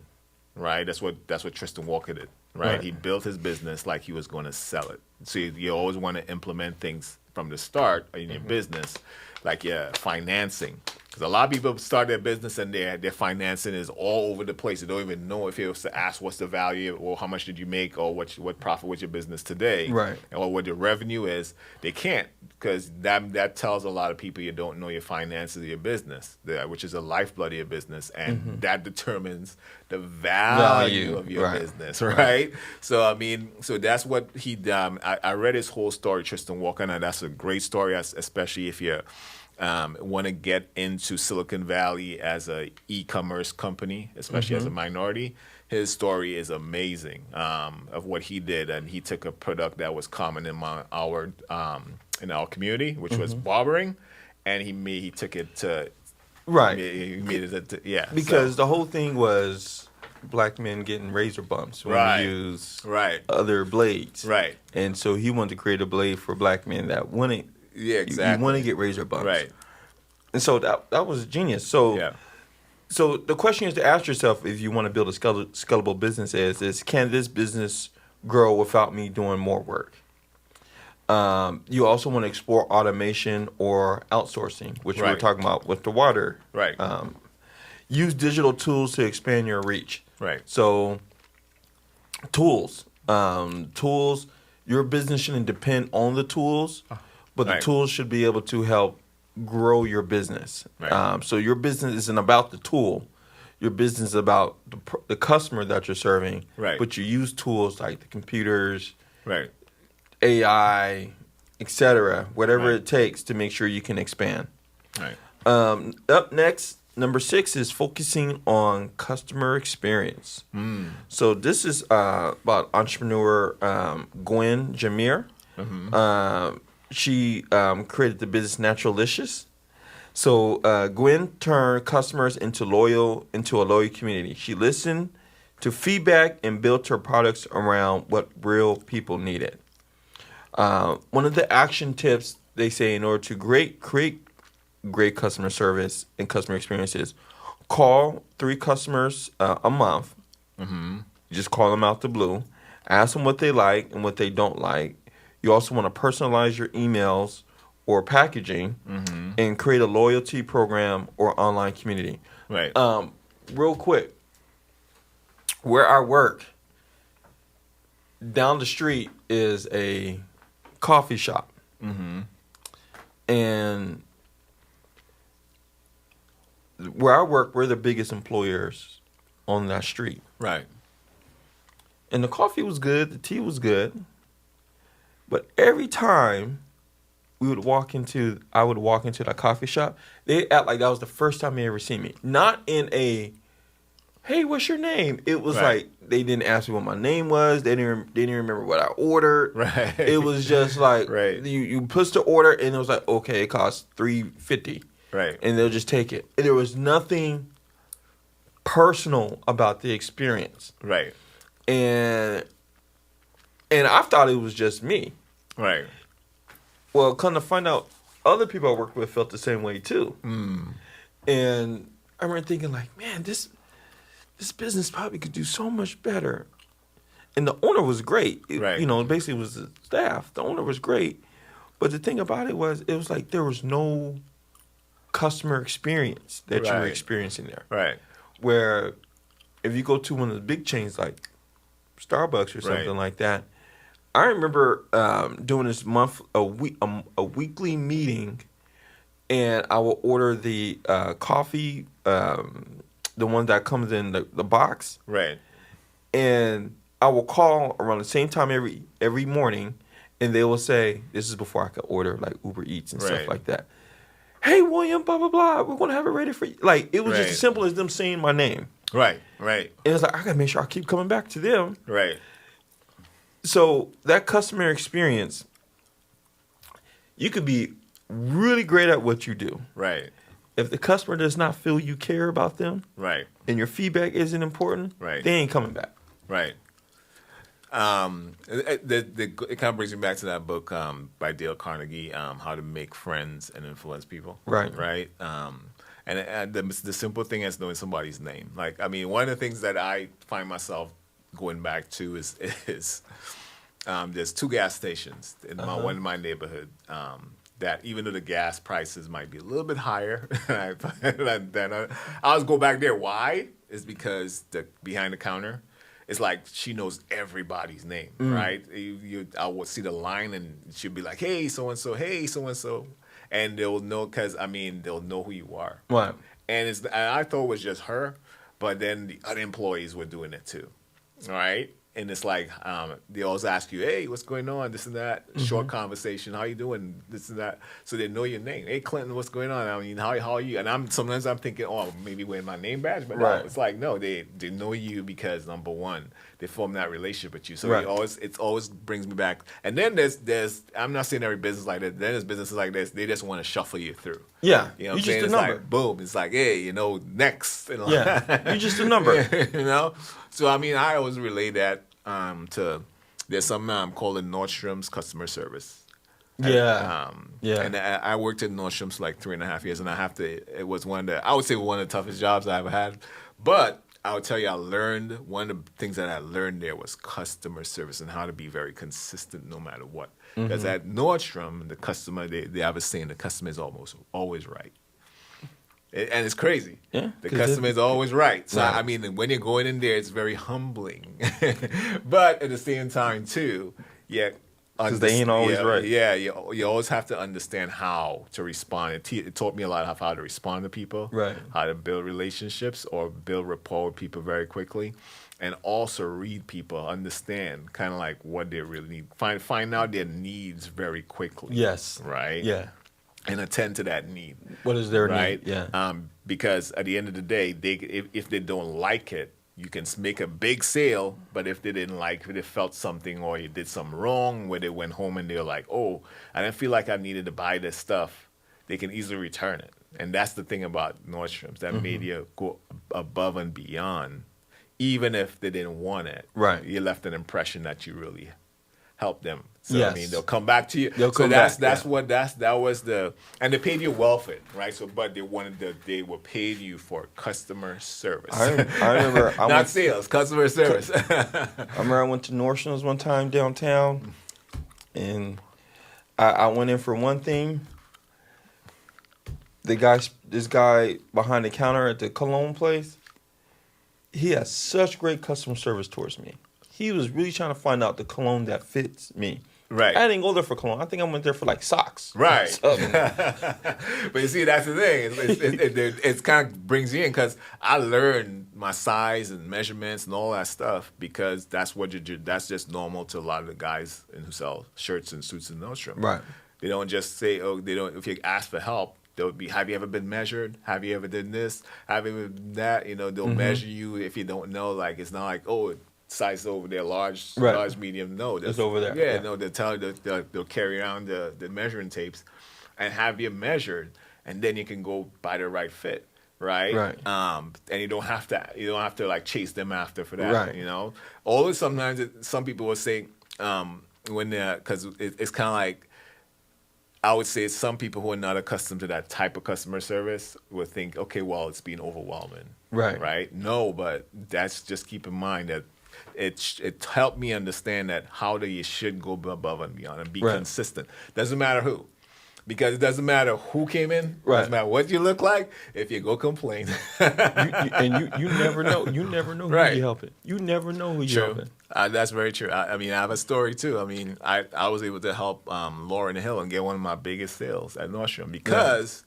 [SPEAKER 2] Right, that's what Tristan Walker did. Right, he built his business like he was going to sell it. So you always want to implement things from the start in your business, like your financing. Because a lot of people start their business and their financing is all over the place. They don't even know if you was to ask what's the value or how much did you make or what profit was your business today,
[SPEAKER 1] right?
[SPEAKER 2] Or what your revenue is. They can't, because that tells a lot of people you don't know your finances of your business, which is the lifeblood of your business, and that determines the value of your business, right? So I mean, so that's what he done. I read his whole story, Tristan Walker, and that's a great story, especially if you're want to get into Silicon Valley as a e-commerce company, especially as a minority. His story is amazing of what he did, and he took a product that was common in our community, which was barbering, and he took it to He made it
[SPEAKER 1] because the whole thing was black men getting razor bumps when we use other blades,
[SPEAKER 2] right?
[SPEAKER 1] And so he wanted to create a blade for black men that wouldn't.
[SPEAKER 2] Yeah, exactly.
[SPEAKER 1] You want to get razor bumps,
[SPEAKER 2] right?
[SPEAKER 1] And so that was genius. So, so the question is to ask yourself if you want to build a scalable business: is can this business grow without me doing more work? You also want to explore automation or outsourcing, which we were talking about with the water.
[SPEAKER 2] Right.
[SPEAKER 1] Use digital tools to expand your reach.
[SPEAKER 2] Right.
[SPEAKER 1] So, tools. Your business shouldn't depend on the tools. But the tools should be able to help grow your business. Right. So your business isn't about the tool. Your business is about the customer that you're serving.
[SPEAKER 2] Right.
[SPEAKER 1] But you use tools like the computers,
[SPEAKER 2] right,
[SPEAKER 1] AI, etc., whatever it takes to make sure you can expand.
[SPEAKER 2] Right.
[SPEAKER 1] Up next, number 6 is focusing on customer experience. So this is about entrepreneur Gwen Jameer. She created the business Naturalicious. So Gwen turned customers into a loyal community. She listened to feedback and built her products around what real people needed. One of the action tips they say in order to create great customer service and customer experiences, call 3 customers a month. You just call them out the blue. Ask them what they like and what they don't like. You also want to personalize your emails or packaging and create a loyalty program or online community.
[SPEAKER 2] Right.
[SPEAKER 1] Real quick, where I work, down the street is a coffee shop. And where I work, we're the biggest employers on that street.
[SPEAKER 2] Right.
[SPEAKER 1] And the coffee was good, the tea was good. But every time I would walk into that coffee shop, they act like that was the first time they ever seen me. Not in a, hey, what's your name? It was like they didn't ask me what my name was. They didn't remember what I ordered.
[SPEAKER 2] Right.
[SPEAKER 1] It was just like
[SPEAKER 2] Right.
[SPEAKER 1] you push the order and it was like, okay, it costs $3.50.
[SPEAKER 2] Right.
[SPEAKER 1] And they'll just take it. And there was nothing personal about the experience.
[SPEAKER 2] Right.
[SPEAKER 1] And I thought it was just me.
[SPEAKER 2] Right.
[SPEAKER 1] Well, come to find out, other people I worked with felt the same way too. And I remember thinking like, man, this business probably could do so much better. And the owner was great.
[SPEAKER 2] Right.
[SPEAKER 1] You know, basically it was the staff. The owner was great. But the thing about it was like there was no customer experience that you were experiencing there.
[SPEAKER 2] Right.
[SPEAKER 1] Where if you go to one of the big chains like Starbucks or something like that, I remember doing this a weekly meeting, and I will order the coffee, the one that comes in the box,
[SPEAKER 2] Right.
[SPEAKER 1] and I will call around the same time every morning, and they will say, this is before I could order like Uber Eats and stuff like that. Hey, William, blah, blah, blah, we're going to have it ready for you. Like, it was just as simple as them saying my name.
[SPEAKER 2] Right. Right.
[SPEAKER 1] And it's like, I got to make sure I keep coming back to them.
[SPEAKER 2] Right.
[SPEAKER 1] So that customer experience, you could be really great at what you do.
[SPEAKER 2] Right.
[SPEAKER 1] If the customer does not feel you care about them,
[SPEAKER 2] Right.
[SPEAKER 1] and your feedback isn't important,
[SPEAKER 2] Right.
[SPEAKER 1] they ain't coming back.
[SPEAKER 2] Right. It kind of brings me back to that book by Dale Carnegie, How to Make Friends and Influence People.
[SPEAKER 1] Right.
[SPEAKER 2] Right. And the simple thing is knowing somebody's name. Like, I mean, one of the things that I find myself going back to is there's two gas stations in one in my neighborhood. That even though the gas prices might be a little bit higher, then I always go back there. Why? Is because behind the counter, it's like she knows everybody's name, right? I will see the line and she'll be like, "Hey, so and so. Hey, so and so," and they'll know they'll know who you are.
[SPEAKER 1] Right.
[SPEAKER 2] And I thought it was just her, but then the other employees were doing it too, right? And it's like they always ask you, "Hey, what's going on?" This and that. Short conversation. How you doing? This and that. So they know your name. Hey, Clinton, what's going on? I mean, how are you? And sometimes I'm thinking, oh, maybe wearing my name badge, but no, it's like no, they know you because number one, they form that relationship with you. So it always brings me back. And then there's I'm not saying every business like that. Then there's businesses like this. They just want to shuffle you through.
[SPEAKER 1] Yeah,
[SPEAKER 2] you know,
[SPEAKER 1] you're
[SPEAKER 2] what I'm saying?
[SPEAKER 1] just a
[SPEAKER 2] It's
[SPEAKER 1] number.
[SPEAKER 2] like boom. It's like hey, next. You know?
[SPEAKER 1] Yeah, you're just a number.
[SPEAKER 2] You know. So I mean, I always relate that to there's some called in Nordstrom's customer service.
[SPEAKER 1] Yeah.
[SPEAKER 2] And I worked at Nordstrom's like 3.5 years, and it was one of the toughest jobs I ever had. But I would tell you, one of the things that I learned there was customer service and how to be very consistent no matter what. Because at Nordstrom, the customer, they have a saying, the customer is almost always right. And it's crazy.
[SPEAKER 1] Yeah,
[SPEAKER 2] the customer is always right. So, I mean, when you're going in there, it's very humbling. But at the same time, too,
[SPEAKER 1] because they ain't always right.
[SPEAKER 2] Yeah, you always have to understand how to respond. It taught me a lot of how to respond to people,
[SPEAKER 1] right?
[SPEAKER 2] How to build relationships or build rapport with people very quickly, and also read people, understand kind of like what they really need, find out their needs very quickly.
[SPEAKER 1] Yes.
[SPEAKER 2] Right.
[SPEAKER 1] Yeah.
[SPEAKER 2] And attend to that need.
[SPEAKER 1] What is their
[SPEAKER 2] need?
[SPEAKER 1] Yeah.
[SPEAKER 2] Because at the end of the day, if they don't like it, you can make a big sale, but if they didn't like it, they felt something or you did something wrong where they went home and they're like, oh, I didn't feel like I needed to buy this stuff, they can easily return it. And that's the thing about Nordstrom's. That made you go above and beyond. Even if they didn't want it,
[SPEAKER 1] right?
[SPEAKER 2] You left an impression that you really helped them. So
[SPEAKER 1] yes.
[SPEAKER 2] I mean, they'll come back to you.
[SPEAKER 1] That
[SPEAKER 2] was and they paid you well for it, right? So, but they were paid you for customer service.
[SPEAKER 1] I remember
[SPEAKER 2] not sales, customer service.
[SPEAKER 1] I remember I went to Nordstrom's one time downtown, and I went in for one thing. This guy behind the counter at the cologne place, he has such great customer service towards me. He was really trying to find out the cologne that fits me.
[SPEAKER 2] Right.
[SPEAKER 1] I didn't go there for cologne. I think I went there for like socks.
[SPEAKER 2] Right.
[SPEAKER 1] So,
[SPEAKER 2] But you see, that's the thing. It's kind of brings you in because I learned my size and measurements and all that stuff because that's that's just normal to a lot of the guys who sell shirts and suits in Nordstrom.
[SPEAKER 1] Right.
[SPEAKER 2] They don't just say, if you ask for help, they'll be, have you ever been measured? Have you ever done this? Have you ever done that? They'll measure you if you don't know. Like, it's not like, size over there, large, medium. No,
[SPEAKER 1] it's over there.
[SPEAKER 2] Yeah, no, they'll tell you, they'll carry around the measuring tapes and have you measured, and then you can go buy the right fit, right?
[SPEAKER 1] Right.
[SPEAKER 2] And you don't have to like chase them after for that,
[SPEAKER 1] Right.
[SPEAKER 2] Although sometimes some people will say because it's kind of like, I would say some people who are not accustomed to that type of customer service would think, okay, well, it's being overwhelming.
[SPEAKER 1] Right.
[SPEAKER 2] Right? No, but that's just keep in mind that it helped me understand that how you should go above and beyond and be consistent. Doesn't matter who. Because it doesn't matter who came in.
[SPEAKER 1] Right.
[SPEAKER 2] Doesn't matter what you look like. If you go complain.
[SPEAKER 1] you never know. You never know who
[SPEAKER 2] Right.
[SPEAKER 1] you're helping. You never know who you're helping.
[SPEAKER 2] That's very true. I have a story too. I was able to help Lauryn Hill and get one of my biggest sales at Nordstrom because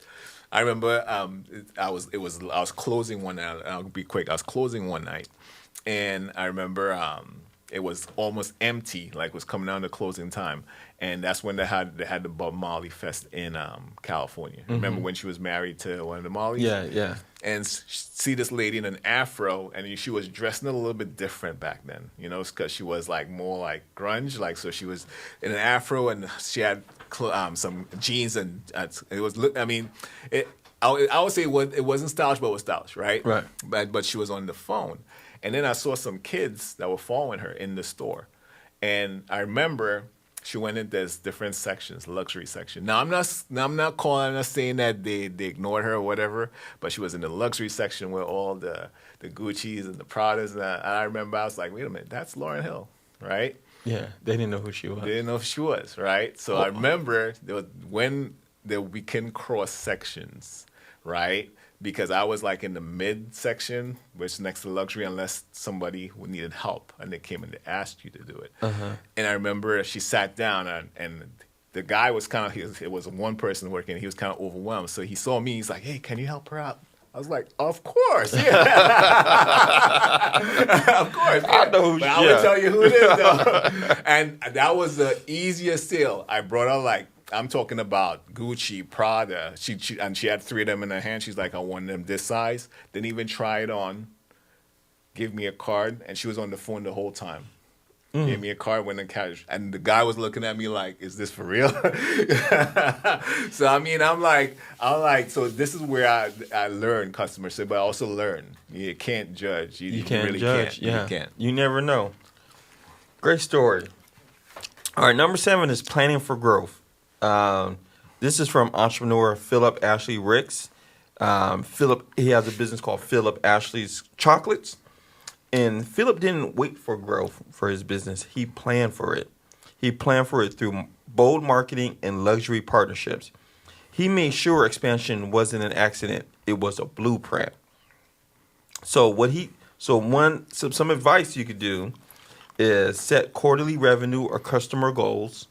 [SPEAKER 2] I remember I was closing one night. I'll be quick. I was closing one night, and I remember it was almost empty. Like it was coming down to closing time. And that's when they had the Bob Marley Fest in California. Mm-hmm. Remember when she was married to one of the Marleys?
[SPEAKER 1] Yeah.
[SPEAKER 2] And see this lady in an afro, and she was dressing a little bit different back then, because she was like more like grunge, like so she was in an afro, and she had some jeans, and it was. I would say it wasn't stylish, but it was stylish, right?
[SPEAKER 1] Right.
[SPEAKER 2] But she was on the phone, and then I saw some kids that were following her in the store, and I remember. She went in there's different sections, luxury section. Now I'm not saying that they ignored her or whatever, but she was in the luxury section with all the Gucci's and the Pradas, and I remember I was like, wait a minute, that's Lauryn Hill, right?
[SPEAKER 1] Yeah, they didn't know who she was.
[SPEAKER 2] They didn't know who she was, right? So I remember when we can cross sections, right? Because I was like in the mid section, which is next to luxury, unless somebody needed help and they came and they asked you to do it. Uh-huh. And I remember she sat down and the guy was it was one person working. He was kind of overwhelmed. So he saw me. He's like, hey, can you help her out? I was like, of course. Yeah. Of course. Yeah.
[SPEAKER 1] I know who she is.
[SPEAKER 2] I would tell you who it is, though. And that was the easiest sale. I brought her I'm talking about Gucci, Prada. She had 3 of them in her hand. She's like, I want them this size. Didn't even try it on. Give me a card, and she was on the phone the whole time. Gave me a card, went in cash, and the guy was looking at me like, "Is this for real?" So I'm like, so this is where I learn customer service, but I also learn you can't judge. You
[SPEAKER 1] can't
[SPEAKER 2] really
[SPEAKER 1] judge.
[SPEAKER 2] Can't.
[SPEAKER 1] Yeah,
[SPEAKER 2] You can't.
[SPEAKER 1] You never know. Great story. All right, number 7 is planning for growth. This is from entrepreneur Philip Ashley Ricks. He has a business called Philip Ashley's Chocolates. And Philip didn't wait for growth for his business. He planned for it. He planned for it through bold marketing and luxury partnerships. He made sure expansion wasn't an accident. It was a blueprint. So some advice you could do is set quarterly revenue or customer goals.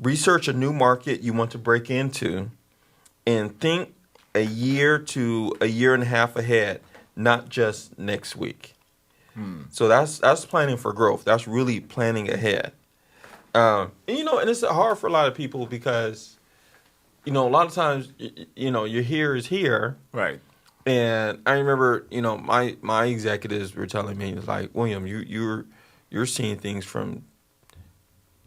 [SPEAKER 1] Research a new market you want to break into, and think a year to a year and a half ahead, not just next week. So that's planning for growth. That's really planning ahead. And it's hard for a lot of people because, a lot of times, your here is here. Right. And I remember, my executives were telling me, it's like, William, you're seeing things from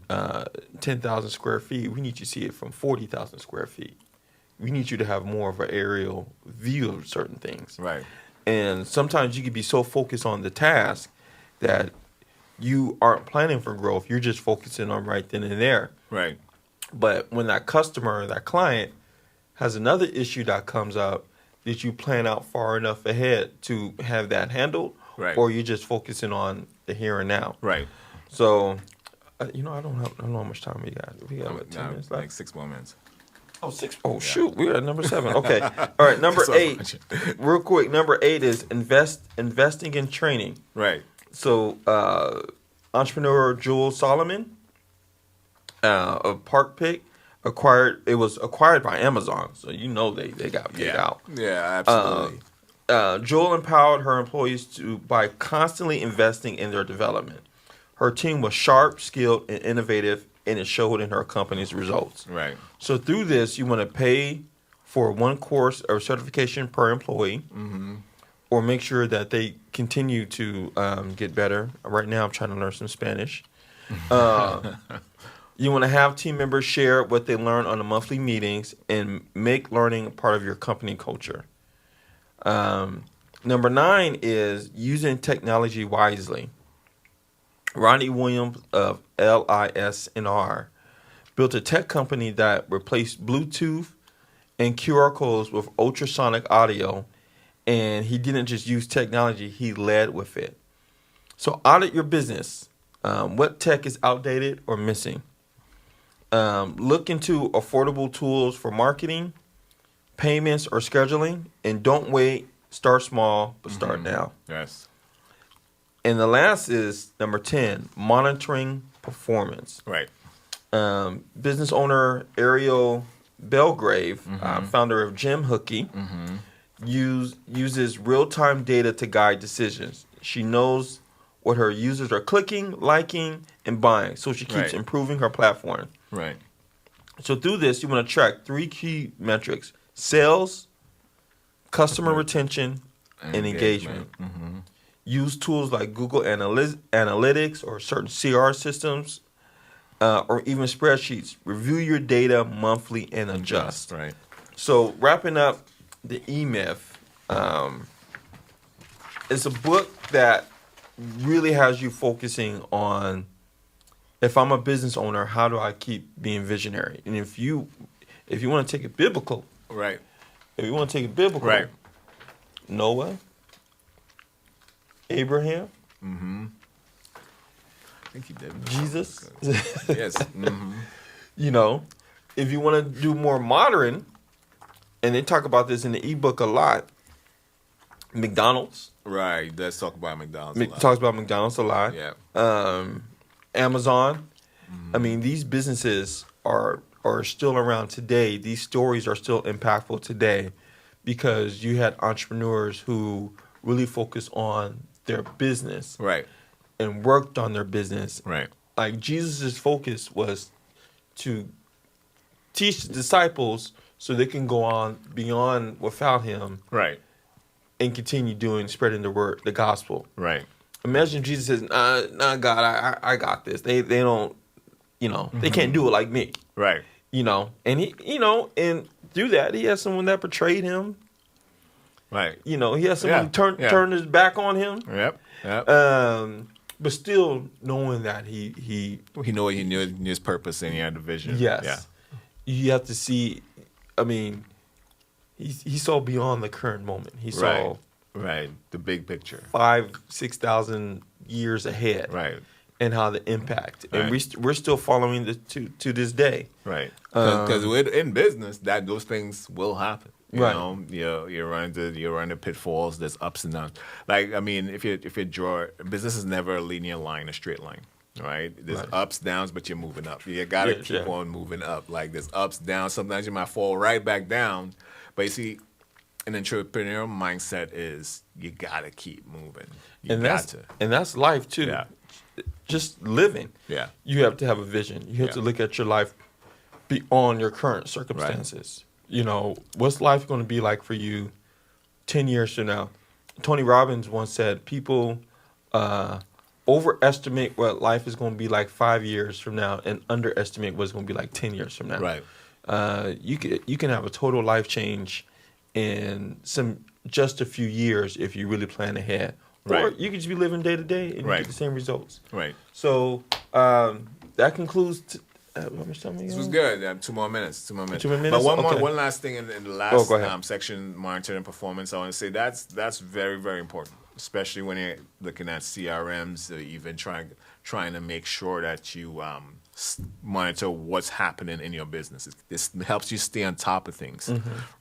[SPEAKER 1] 10,000 square feet. We need you to see it from 40,000 square feet. We need you to have more of an aerial view of certain things. Right. And sometimes you can be so focused on the task that you aren't planning for growth. You're just focusing on right then and there. Right. But when that customer or that client has another issue that comes up, did you plan out far enough ahead to have that handled? Right. Or are you just focusing on the here and now? Right. So I don't know how much time we got. We got about 10 minutes left.
[SPEAKER 2] Like 6 more minutes.
[SPEAKER 1] Oh, six. Oh, shoot. We're at number 7. Okay. All right. Number 8. Real quick. Number 8 is investing in training.
[SPEAKER 2] Right.
[SPEAKER 1] So, entrepreneur Jewel Solomon of Park Pick was acquired by Amazon. So, they got paid out.
[SPEAKER 2] Yeah, absolutely.
[SPEAKER 1] Jewel empowered her employees by constantly investing in their development. Her team was sharp, skilled, and innovative, and it showed in her company's results.
[SPEAKER 2] Right.
[SPEAKER 1] So through this, you want to pay for one course or certification per employee, or make sure that they continue to get better. Right now, I'm trying to learn some Spanish. You want to have team members share what they learn on the monthly meetings and make learning a part of your company culture. Number 9 is using technology wisely. Ronnie Williams of LISNR built a tech company that replaced Bluetooth and QR codes with ultrasonic audio, and he didn't just use technology, he led with it. So audit your business. What tech is outdated or missing? Look into affordable tools for marketing, payments, or scheduling, and don't wait. Start small, but start now.
[SPEAKER 2] Yes.
[SPEAKER 1] And the last is number 10, monitoring performance.
[SPEAKER 2] Right.
[SPEAKER 1] Business owner Ariel Belgrave, founder of Jim Hookie, uses real-time data to guide decisions. She knows what her users are clicking, liking, and buying, so she keeps improving her platform.
[SPEAKER 2] Right.
[SPEAKER 1] So through this, you want to track 3 key metrics: sales, customer retention, and engagement. Use tools like Google Analytics or certain CR systems, or even spreadsheets. Review your data monthly and adjust.
[SPEAKER 2] Right.
[SPEAKER 1] So wrapping up the E-Myth, it's a book that really has you focusing on, if I'm a business owner, how do I keep being visionary? And if you want to take it biblical,
[SPEAKER 2] Right.
[SPEAKER 1] if you want to take it biblical,
[SPEAKER 2] Right.
[SPEAKER 1] Noah, Abraham,
[SPEAKER 2] I think he did.
[SPEAKER 1] Jesus.
[SPEAKER 2] Yes.
[SPEAKER 1] If you want to do more modern, and they talk about this in the ebook a lot, McDonald's.
[SPEAKER 2] Right. Let's talk about McDonald's. A lot.
[SPEAKER 1] Talks about McDonald's a lot.
[SPEAKER 2] Yeah.
[SPEAKER 1] Amazon. I mean, these businesses are still around today. These stories are still impactful today because you had entrepreneurs who really focused on their business,
[SPEAKER 2] Right.
[SPEAKER 1] and worked on their business.
[SPEAKER 2] Right.
[SPEAKER 1] Like Jesus' focus was to teach the disciples so they can go on beyond without him
[SPEAKER 2] Right.
[SPEAKER 1] and continue spreading the word, the gospel.
[SPEAKER 2] Right.
[SPEAKER 1] Imagine Jesus says, nah, God, I got this. They don't, they can't do it like me.
[SPEAKER 2] Right.
[SPEAKER 1] And he, and through that, he had someone that betrayed him.
[SPEAKER 2] Right.
[SPEAKER 1] He had someone who turned his back on him.
[SPEAKER 2] Yep. Yep.
[SPEAKER 1] But still knowing that he
[SPEAKER 2] knew his purpose and he had a vision.
[SPEAKER 1] yes.
[SPEAKER 2] Yeah.
[SPEAKER 1] You have to see, I mean, he saw beyond the current moment. He saw
[SPEAKER 2] Right. The big picture.
[SPEAKER 1] 5,000-6,000 years ahead.
[SPEAKER 2] Right.
[SPEAKER 1] And how the impact.
[SPEAKER 2] Right.
[SPEAKER 1] And we're still following this to this day.
[SPEAKER 2] Right. Because in business, those things will happen. You
[SPEAKER 1] Right.
[SPEAKER 2] know, you run into pitfalls. There's ups and downs. Like, I mean, if you draw, business is never a linear line, a straight line, right? There's ups, downs, but you're moving up. You gotta keep on moving up. Like, there's ups, downs. Sometimes you might fall right back down, but you see, an entrepreneurial mindset is you gotta keep moving.
[SPEAKER 1] And that's life too.
[SPEAKER 2] Yeah.
[SPEAKER 1] Just living.
[SPEAKER 2] Yeah.
[SPEAKER 1] You have to have a vision. You have to look at your life beyond your current circumstances. What's life going to be like for you 10 years from now? Tony Robbins once said people overestimate what life is going to be like 5 years from now and underestimate what it's going to be like 10 years from now.
[SPEAKER 2] Right.
[SPEAKER 1] You can have a total life change in just a few years if you really plan ahead.
[SPEAKER 2] Right.
[SPEAKER 1] Or you could just be living day to day and you get the same results.
[SPEAKER 2] Right.
[SPEAKER 1] So that concludes. How much time we
[SPEAKER 2] This
[SPEAKER 1] got?
[SPEAKER 2] was good. 2 more minutes. 2 more minutes.
[SPEAKER 1] 2 more minutes?
[SPEAKER 2] But
[SPEAKER 1] Okay.
[SPEAKER 2] one last thing in the last
[SPEAKER 1] go ahead.
[SPEAKER 2] section, monitoring performance. I want to say that's very, very important. especially when you're looking at CRMs, or even trying to make sure that you monitor what's happening in your business. This helps you stay on top of things,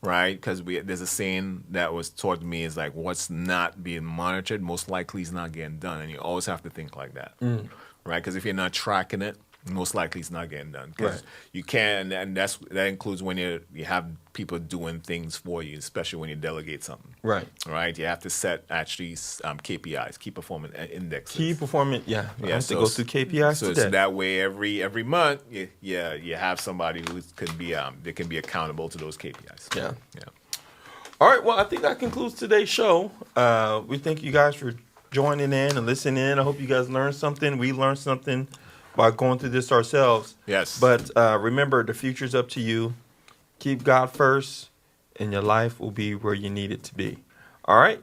[SPEAKER 2] right? Because there's a saying that was taught to me is like, what's not being monitored most likely is not getting done, and you always have to think like that, right? Because if you're not tracking it, most likely it's not getting done. Because you can, and that includes when you have people doing things for you, especially when you delegate something. Right. You have to set actually KPIs, key performance indexes.
[SPEAKER 1] Key performance, I have to go through KPIs
[SPEAKER 2] so
[SPEAKER 1] today.
[SPEAKER 2] So that way, every month, you have somebody who they can be accountable to those KPIs.
[SPEAKER 1] Yeah. All right. Well, I think that concludes today's show. We thank you guys for joining in and listening in. I hope you guys learned something. We learned something by going through this ourselves.
[SPEAKER 2] Yes.
[SPEAKER 1] But remember, the future's up to you. Keep God first, and your life will be where you need it to be. All right?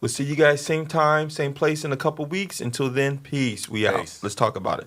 [SPEAKER 1] We'll see you guys same time, same place in a couple weeks. Until then, peace. We out. Let's talk about it.